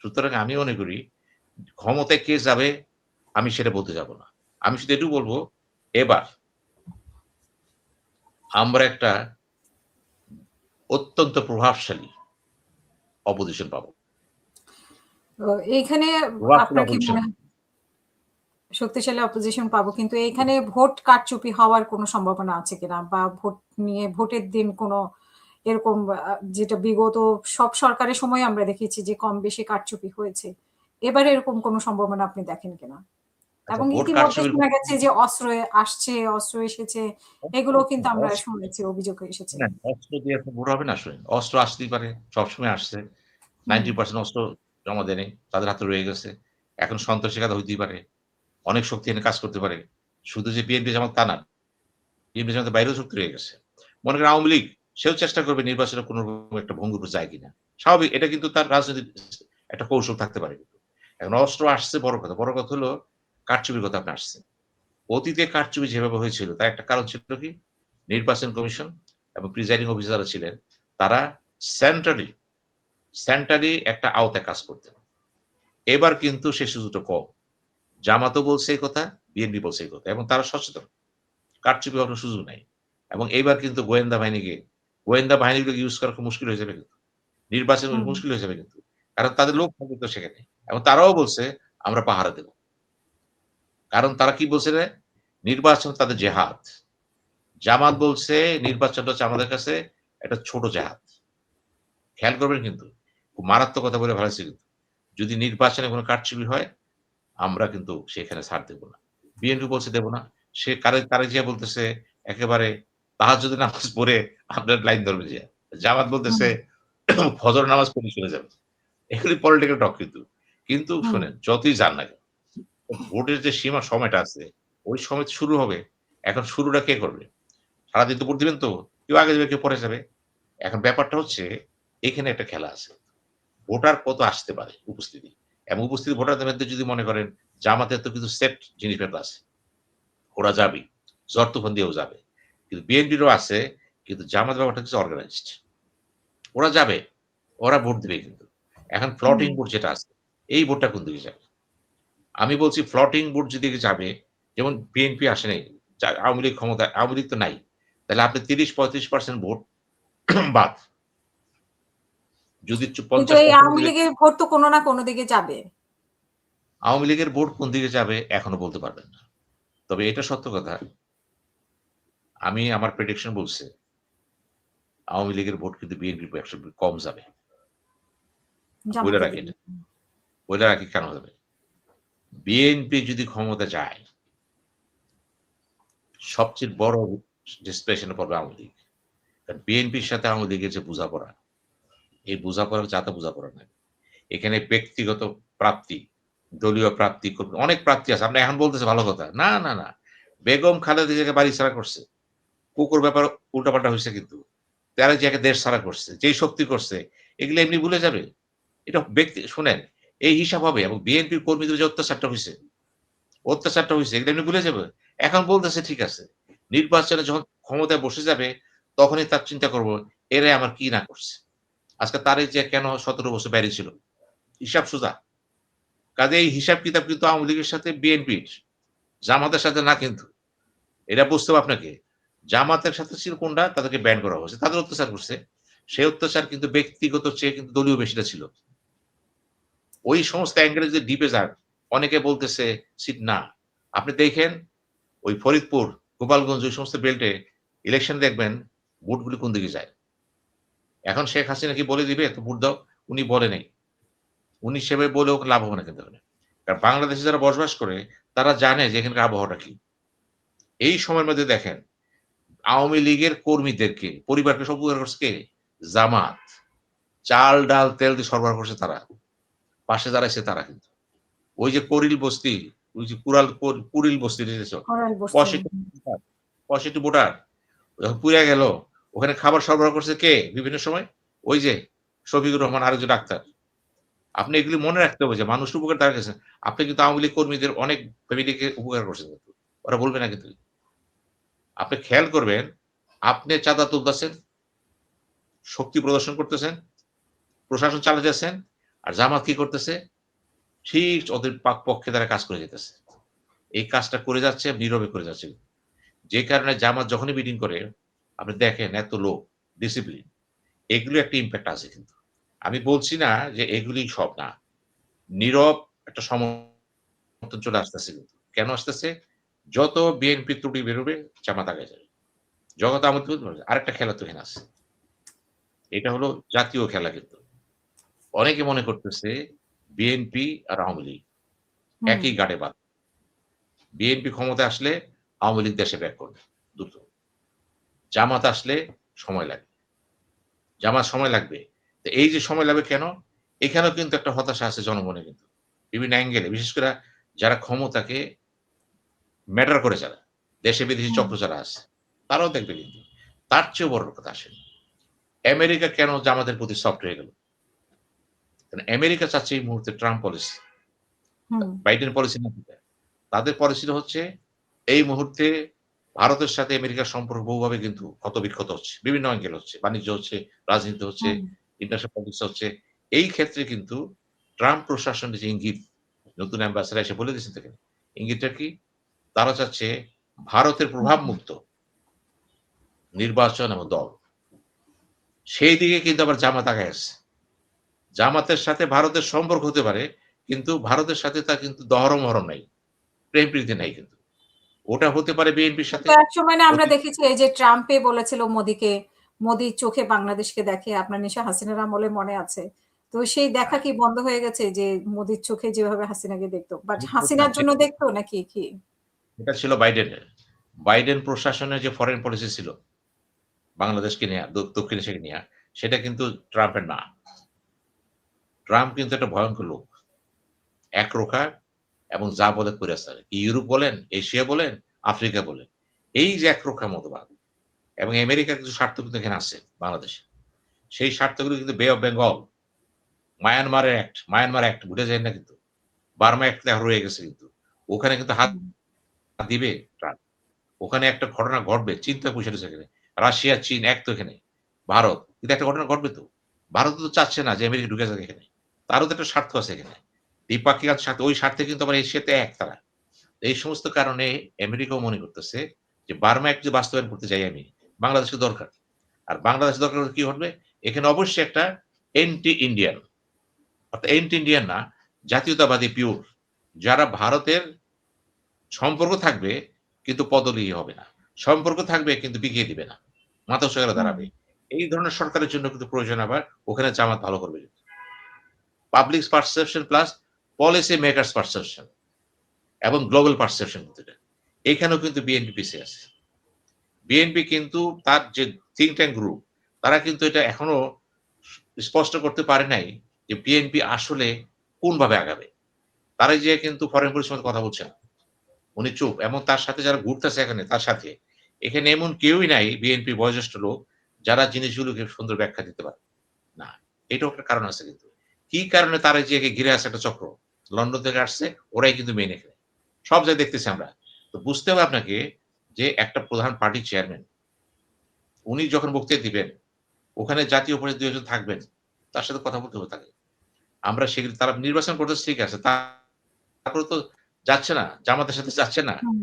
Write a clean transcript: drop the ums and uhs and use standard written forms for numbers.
সুতরাং আমি মনে করি ক্ষমতায় কে যাবে আমি সেটা বলতে যাব না। আমি শুধু এটুকু বলব, এবার আমরা একটা অত্যন্ত প্রভাবশালী অপোজিশন পাবো। তো এইখানে প্রভাবশালী আপনার কি অপোজিশন। মনে হয় শক্তিশালী অপোজিশন পাবো, কিন্তু এইখানে ভোট কারচুপি হওয়ার কোনো সম্ভাবনা আছে কিনা, বা ভোট নিয়ে ভোটের দিন কোনো এরকম যেটা বিগত সব সরকারের সময় আমরা দেখেছি যে কম বেশি কারচুপি হয়েছে, এবারে এরকম কোনো সম্ভাবনা আপনি দেখেন কিনা? আচ্ছা, এবং ভোট ইতিমধ্যে কারচুপির শোনা গেছে যে অস্ত্র আসছে, অস্ত্র এসেছে, এগুলো কিন্তু আমরা শুনেছি, অভিযোগ এসেছে। না, অস্ত্র দিয়ে এখন ভোট হবে না শুনেন। অস্ত্র আসতেই পারে, সবসময় আসছে। হুম 90% অস্ত্র জমা দেয়নি, তাদের হাতে রয়ে গেছে। এখন সন্ত্রাসী কাজ হইতেই পারে। অনেক শক্তি এনে কাজ করতে পারে। শুধু যে বিএনপি জামাত তা না। বিএনপি জামাতের বাইরেও শক্তি রয়ে গেছে। মনে করেন আওয়ামী লীগ, সেও চেষ্টা করবে নির্বাচনে কোন রকম একটা ভঙ্গুর উপর যায় কিনা। স্বাভাবিক, এটা কিন্তু তার রাজনৈতিক একটা কৌশল থাকতে পারে কিন্তু। এখন অস্ত্র আসছে বড় কথা। বড় কথা হলো কারচুপির কথা আপনি আসছে। অতীতে কারচুপি যেভাবে হয়েছিল তার একটা কারণ ছিল কি? নির্বাচন কমিশন এবং প্রিজাইডিং অফিসার যারা ছিলেন, তারা সেন্ট্রালি সেন্ট্রালি একটা আওতায় কাজ করতেন। এবার কিন্তু সে সুযোগটা কম। জামাতও বলছে এই কথা, বিএনপি বলছে এই কথা এবং তারা সচেতন। কারচুপি হওয়ার সুযোগ নাই। এবং এইবার কিন্তু গোয়েন্দা বাহিনীগুলোকে ইউজ করা খুব মুশকিল হয়ে যাবে কিন্তু। নির্বাচন হুম মুশকিল হয়ে যাবে কিন্তু। কারণ তাদের লোক থাকবে তো সেখানে। এবং তারাও বলছে আমরা পাহারা দেব। কারণ তারা কি বলছে রে? নির্বাচন তাদের জেহাদ। জামাত বলছে নির্বাচনটা হচ্ছে আমাদের কাছে একটা ছোট জেহাদ। খেয়াল করবেন কিন্তু। খুব মারাত্মক কথা বলে ফেলেছে কিন্তু। যদি নির্বাচনে কোন কারচুপি হয়, আমরা কিন্তু সেখানে ছাড় দেব না। বিএনপি বলছে দেব না। সে কারে যেয়ে বলতেছে একেবারে তাহাজ্জুদের নামাজ পড়ে আপনার লাইন ধরবে যেয়ে। জামাত হুম বলতেছে ফজর নামাজ পড়ে চলে যাবে। এগুলি পলিটিক্যাল টক কিন্তু। কিন্তু হুম শোনেন, যতই যান না কেন, ভোটের যে সময়টা আছে, ওই সময় শুরু হবে। এখন শুরুটা কে করবে? সারাদিন তো ভোট দিবেন তো। কেউ আগে যাবে, কেউ পরে যাবে। এখন ব্যাপারটা হচ্ছে এখানে একটা খেলা আছে। ভোটার কত আসতে পারে উপস্থিতি। এবং উপস্থিতি ভোটারদের মধ্যে যদি মনে করেন জামাতের তো কিছু সেট জিনিসপত্র আছে। ওরা যাবেই। ঝড় তুফান দিয়েও যাবে। কিন্তু বিএনপিরও আছে, কিন্তু জামাত ব্যাপারটা কিছু অর্গানাইজড। ওরা যাবে। ওরা ভোট দিবে কিন্তু। এখন হুম ফ্লোটিং ভোট যেটা আছে, এই ভোটটা কোন দিকে যাবে? আমি বলছি ফ্লোটিং ভোট যেদিকে যাবে, যেমন বিএনপি আসে নাই। আওয়ামী লীগ ক্ষমতায়, আওয়ামী লীগ তো নাই। তাহলে আপনি ৩০-৩৫% ভোট বাদ। যদি কিন্তু এই ৫০% আওয়ামী দিকে লীগের ভোট তো কোনো না কোনো দিকে যাবে। আওয়ামী লীগের ভোট কোন দিকে যাবে এখনো বলতে পারবেন না। তবে এটা সত্য কথা, আমি আমার প্রেডিকশন বলছে আওয়ামী লীগের ভোট কিন্তু বিএনপির একশো কম যাবে। বইলে জামাতের রাখি দিকে। এটা। বইলে রাখি কেন যাবে? বিএনপি যদি ক্ষমতা যায়, সবচেয়ে বড় ডিসপ্রেশন এ পড়বে আওয়ামী লীগ। কারণ বিএনপির সাথে আওয়ামী লীগের যে বোঝাপড়া, এই বোঝাপড়া যাতা বোঝাপড়া না। এখানে ব্যক্তিগত প্রাপ্তি, দলীয় প্রাপ্তি, অনেক প্রাপ্তি আছে। আপনি এখন বলতেছে ভালো কথা। না, না, না। বেগম খালেদা জিয়াকে বাড়ি ছাড়া করছে। কুকুর ব্যাপার উল্টাপাল্টা হইছে কিন্তু। তারা যে দেশ ছাড়া করছে, যেই শক্তি করছে, এগুলো এমনি ভুলে যাবে? এটা শুনেন, এই হিসাব হবে এবং বিএনপির কর্মীদের যে অত্যাচারটা হইছে এগুলো এমনি ভুলে যাবে? এখন বলতেছে ঠিক আছে। নির্বাচনে যখন ক্ষমতায় বসে যাবে, তখনই তার চিন্তা করব, এরাই আমার কি না করছে। আজকে তারেক জিয়া কেন ১৭ বছর বাইরে ছিল? হিসাব সোজা। কাজেই এই হিসাব কিতাব কিন্তু আওয়ামী লীগের সাথে বিএনপির, জামাতের সাথে না কিন্তু। এটা বুঝতে হবে আপনাকে। জামাতের সাথে ছিল কোনটা? তাদেরকে ব্যান করা হয়েছে। তাদের অত্যাচার করছে। সেই অত্যাচার কিন্তু ব্যক্তিগত চেয়ে কিন্তু দলীয় বেশিটা ছিল। ওই সমস্ত অ্যাঙ্গেলে যদি ডিপে যান, অনেকে বলতেছে সিট না। আপনি দেখেন ওই ফরিদপুর, গোপালগঞ্জ ওই সমস্ত বেল্টে ইলেকশন দেখবেন ভোটগুলি কোন দিকে যায়। এখন শেখ হাসিনা কি বলে দিবে তো ভোট দাও? উনি বলে নাই। উনি সেভাবে বলেও লাভ হবে না কিন্তু এখানে। কারণ বাংলাদেশে যারা বসবাস করে তারা জানে যে এখানকার আবহাওয়াটা কি। এই সময়ের মধ্যে দেখেন আওয়ামী লীগের কর্মীদেরকে, পরিবারকে সব উপকার করছে কে? জামাত। চাল, ডাল, তেল দিয়ে সরবরাহ করছে তারা। পাশে দাঁড়াইছে তারা কিন্তু। ওই যে করিল বস্তি, ওই যে কুড়িল বস্তি দেখেছ? করাল বস্তি। ৬৫ ভোটার যখন পুড়িয়া গেল, ওখানে খাবার সরবরাহ করছে কে বিভিন্ন সময়? ওই যে শফিকুর রহমান আরেকজন ডাক্তার। আপনি এগুলি মনে রাখতে হবে যে মানুষের উপকার তারা গেছেন। আপনি কিন্তু আওয়ামী লীগ কর্মীদের অনেক ফ্যামিলিকে উপকার করছেন কিন্তু। ওরা বলবে না কিন্তু। আপনি খেয়াল করবেন, আপনি চাঁদা তুলতেছেন, শক্তি প্রদর্শন করতেছেন, প্রশাসন চালাতে যাচ্ছেন, আর জামাত কি করতেছে? ঠিক ওদের পক্ষে তারা কাজ করে যেতেছে। এই কাজটা করে যাচ্ছে, নীরবে করে যাচ্ছে। যে কারণে জামাত যখনই মিটিং করে, আপনি দেখেন এত লোক, ডিসিপ্লিন, এগুলো একটা ইমপ্যাক্ট আছে কিন্তু। আমি বলছি না যে এগুলি সব না। নীরব একটা সমর্থন চলে আসতেছে কিন্তু। কেন আসতেছে? যত বিএনপি ত্রুটি বেরোবে, জামাত আগায় যাবে। জগৎ আরেকটা খেলা তো এখানে আছে। এটা হলো জাতীয় খেলা কিন্তু। অনেকে মনে করতেছে বিএনপি আর আওয়ামী লীগ হুম, একই গাড়ে বাঁধা। বিএনপি ক্ষমতায় আসলে আওয়ামী লীগ দেশে ব্যাক করবে দ্রুত। জামাত আসলে সময় লাগবে। জামাত সময় লাগবে। তো এই যে সময় লাগবে কেন? এখানেও কিন্তু একটা হতাশা আছে জনগণের কিন্তু। বিভিন্ন অ্যাঙ্গেলে বিশেষ করে যারা ক্ষমতাকে ম্যাটার করে যারা, দেশে বিদেশি হুম, চক্র যারা আছে, তারাও দেখবে কিন্তু। তার চেয়েও বড় কথা আসেন। আমেরিকা কেন জামাতের প্রতি সফট হয়ে গেল? কারণ আমেরিকা চাচ্ছে এই মুহূর্তে ট্রাম্প পলিসি। হুম, বাইডেন পলিসি না যেটা। তাদের পলিসিটা হচ্ছে এই মুহূর্তে ভারতের সাথে আমেরিকার সম্পর্ক বহুভাবে কিন্তু ক্ষত-বিক্ষত হচ্ছে। বিভিন্ন অ্যাঙ্গেল হচ্ছে। বাণিজ্য হচ্ছে, রাজনীতি হচ্ছে, হুম, ইন্টারন্যাশনাল পলিটিক্স হচ্ছে। এই ক্ষেত্রে কিন্তু ট্রাম্প প্রশাসনের যে ইঙ্গিত, নতুন অ্যাম্বাসেডর এসে বলে দিয়েছেন দেখেন। ইঙ্গিতটা কি? তারা চাচ্ছে ভারতের হুম, প্রভাবমুক্ত নির্বাচন এবং দল। সেই দিকে কিন্তু আবার জামাত আগায় আসছে। জামাতের সাথে ভারতের সম্পর্ক হতে পারে, কিন্তু ভারতের সাথে তার কিন্তু দহরম-মহরম নাই। প্রেম-প্রীতি নাই কিন্তু। ওটা হতে পারে বিএনপির কিন্তু সাথে একসময় না আমরা অতীত দেখেছি এই যে ট্রাম্পই বলেছিল মোদিকে, মোদির চোখে বাংলাদেশকে দেখে আপনার নিশ্চয়ই হাসিনার আমলে মনে আছে। তো সেই দেখা হ্যাঁ, কি বন্ধ হয়ে গেছে যে মোদির চোখে যেভাবে হাসিনাকে দেখতো? বাট না হাসিনার জন্য দেখতো নাকি কি? সেটা ছিল বাইডেনের। বাইডেন প্রশাসনের যে ফরেন পলিসি ছিল, বাংলাদেশকে নেয়া, দক্ষিণ এশিয়াকে নেয়া, সেটা কিন্তু ট্রাম্পের না। ট্রাম্প কিন্তু একটা ভয়ংকর লোক। একরোখা এবং যা বলে করে ছাড়ে। ইউরোপ বলেন, এশিয়া বলেন, আফ্রিকা বলেন। এই যে একরোখা মতবাদ এবং আমেরিকার কিছু স্বার্থ কিন্তু এখানে আছে বাংলাদেশে। সেই স্বার্থগুলো কিন্তু বে অফ বেঙ্গল, মায়ানমার অ্যাক্ট ভুলে যায়েন না কিন্তু। বার্মা অ্যাক্ট এখন রয়ে গেছে কিন্তু। ওখানে কিন্তু হাত হুম, দিবে ট্রাম্প। ওখানে একটা ঘটনা ঘটবে। চিন্তা বসে রয়েছে এখানে। রাশিয়া, চীন এক তো এখানে। ভারত। কিন্তু একটা ঘটনা ঘটবে তো। ভারত তো চাচ্ছে না যে আমেরিকা ঢুকে যাক এখানে। তারও তো একটা স্বার্থ আছে এখানে। দ্বিপাক্ষিক স্বার্থ ওই স্বার্থে কিন্তু আবার এশিয়াতে এক তারা। এই সমস্ত কারণে আমেরিকাও মনে করতেছে যে বার্মা অ্যাক্ট যদি বাস্তবায়ন করতে যাই আমি, বাংলাদেশকে দরকার। আর বাংলাদেশ দরকার হলে কি ঘটবে? এখানে অবশ্যই একটা অ্যান্টি ইন্ডিয়ান অর্থাৎ অ্যান্টি ইন্ডিয়ান না, জাতীয়তাবাদী পিওর যারা ভারতের সম্পর্ক থাকবে কিন্তু পদলিই হবে না। সম্পর্ক থাকবে কিন্তু বিকিয়ে দিবে না। মাথা উঁচু করে হুম, দাঁড়াবে। এই ধরনের সরকারের জন্য কিন্তু প্রয়োজন আবার ওখানে জামাত ভালো করবে কিন্তু। Public perception plus policy makers perception এবং গ্লোবাল পারসেপশন কিন্তু এটা। এখানেও কিন্তু বিএনপি পিছিয়ে আছে। বিএনপি কিন্তু তার যে থিংক ট্যাঙ্ক গ্রুপ তারা কিন্তু এটা এখনো স্পষ্ট করতে পারে নাই যে বিএনপি আসলে কোনভাবে আগাবে। তারাই যে কিন্তু ফরেন পলিসির মধ্যে কথা বলছে না। উনি চুপ এবং তার সাথে যারা ঘুরতেছে এখানে তার সাথে, এখানে এমন কেউই নাই বিএনপি বয়োজ্যেষ্ঠ লোক যারা জিনিসগুলোকে সুন্দর ব্যাখ্যা দিতে পারে। না, এটাও একটা কারণ আছে কিন্তু। কি কারণে তারা যে একে ঘিরে আছে একটা চক্র। লন্ডন থেকে আসছে, ওরাই কিন্তু মেইন এখানে। সব জায়গায় দেখতেছি আমরা। তো বুঝতে হবে আপনাকে যে একটা প্রধান পার্টির চেয়ারম্যান, উনি যখন বক্তৃতা দিবেন, ওখানে জাতীয় পরিষদ ২ জন থাকবেন। তার সাথে কথা বলতে হবে তাকে। আমরা সেগুলো তারা নির্বাচন করতেছে ঠিক আছে। তারপরে তো যাচ্ছে না। জামাতের সাথে যাচ্ছে না। হুম।